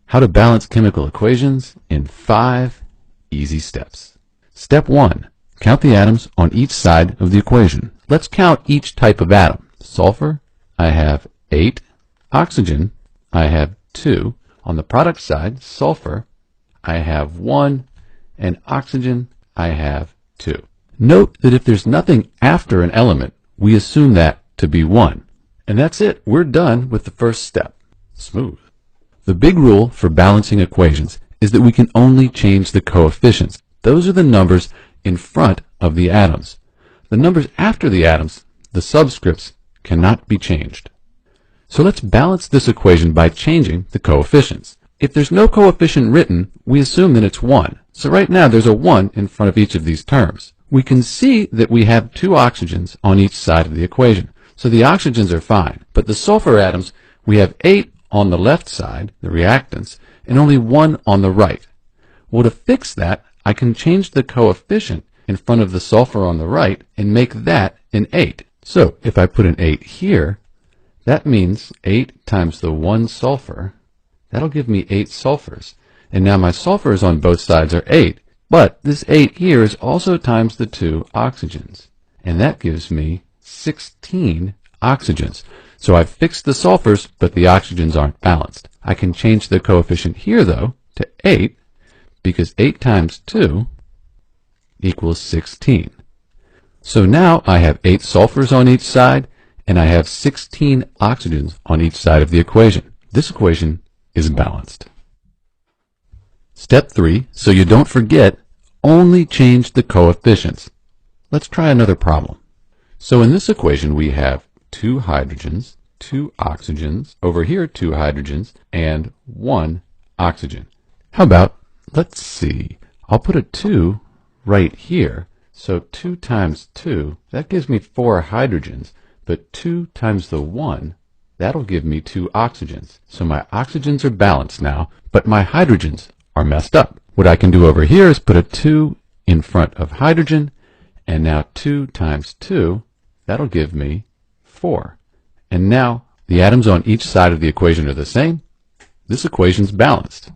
How to balance chemical equations in 5 easy steps. Step 1. Count the atoms on each side of the equation. Let's count each type of atom. Sulfur, I have 8. Oxygen, I have 2. On the product side, sulfur, I have 1. And oxygen, I have 2. Note that if there's nothing after an element, we assume that to be 1. And that's it. We're done with the first step. Smooth. The big rule for balancing equations is that we can only change the coefficients. Those are the numbers in front of the atoms. The numbers after the atoms, the subscripts, cannot be changed. So let's balance this equation by changing the coefficients. If there's no coefficient written, we assume that it's 1. So right now there's a 1 in front of each of these terms. We can see that we have 2 oxygens on each side of the equation. So the oxygens are fine. But the sulfur atoms, we have 8 on the left side, the reactants, and only 1 on the right. Well, to fix that, I can change the coefficient in front of the sulfur on the right and make that an 8. So if I put an 8 here, that means 8 times the 1 sulfur. That'll give me 8 sulfurs. And now my sulfurs on both sides are 8. But this 8 here is also times the 2 oxygens. And that gives me 16 oxygens. So I've fixed the sulfurs, but the oxygens aren't balanced. I can change the coefficient here, though, to 8, because 8 times 2 equals 16. So now I have 8 sulfurs on each side, and I have 16 oxygens on each side of the equation. This equation is balanced. Step 3, so you don't forget, only change the coefficients. Let's try another problem. So in this equation we have 2 hydrogens, 2 oxygens, over here 2 hydrogens, and 1 oxygen. How about, let's see, I'll put a 2 right here. So 2 times 2, that gives me 4 hydrogens, but 2 times the 1, that'll give me 2 oxygens. So my oxygens are balanced now, but my hydrogens are messed up. What I can do over here is put a 2 in front of hydrogen, and now 2 times 2, that'll give me 4. And now the atoms on each side of the equation are the same. This equation's balanced.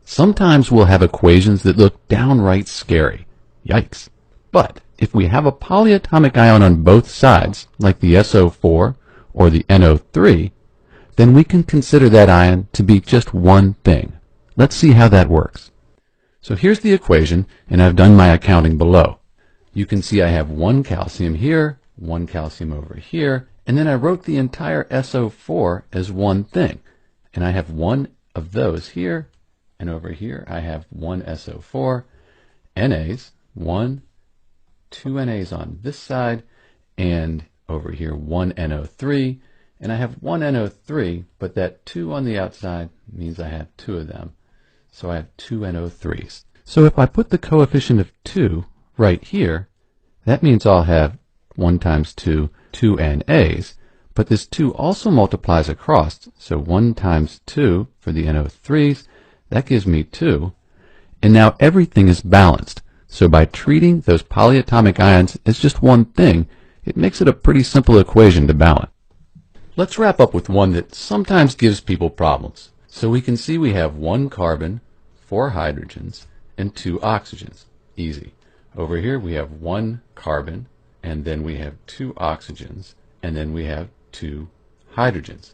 Sometimes we'll have equations that look downright scary. Yikes. But if we have a polyatomic ion on both sides, like the SO4 or the NO3, then we can consider that ion to be just one thing. Let's see how that works. So here's the equation, and I've done my accounting below. You can see I have 1 calcium here, 1 calcium over here, and then I wrote the entire SO4 as one thing. And I have 1 of those here, and over here I have 1 SO4, NAs, 1, 2 NAs on this side, and over here 1 NO3, and I have 1 NO3, but that 2 on the outside means I have 2 of them. So I have 2 NO3s. So if I put the coefficient of 2 right here, that means I'll have 1 times 2, 2 NAs, but this 2 also multiplies across, so 1 times 2 for the NO3s, that gives me 2, and now everything is balanced. So by treating those polyatomic ions as just one thing, it makes it a pretty simple equation to balance. Let's wrap up with one that sometimes gives people problems. So we can see we have 1 carbon, 4 hydrogens, and 2 oxygens. Easy. Over here we have 1 carbon, and then we have 2 oxygens, and then we have 2 hydrogens.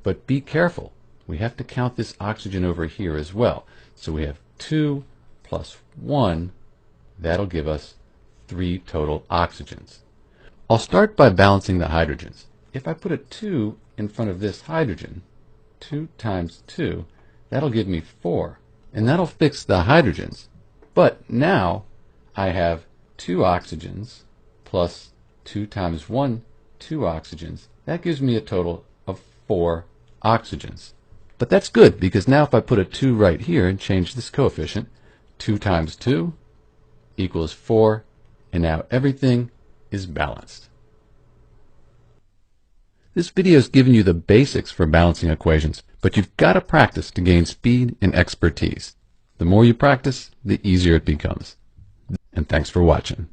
But be careful. We have to count this oxygen over here as well. So we have 2 plus 1. That'll give us 3 total oxygens. I'll start by balancing the hydrogens. If I put a 2 in front of this hydrogen, 2 times 2, that'll give me 4. And that'll fix the hydrogens. But now I have 2 oxygens plus 2 times 1, 2 oxygens. That gives me a total of 4 oxygens. But that's good, because now if I put a 2 right here and change this coefficient, 2 times 2 equals 4, and now everything is balanced. This video has given you the basics for balancing equations, but you've got to practice to gain speed and expertise. The more you practice, the easier it becomes. And thanks for watching.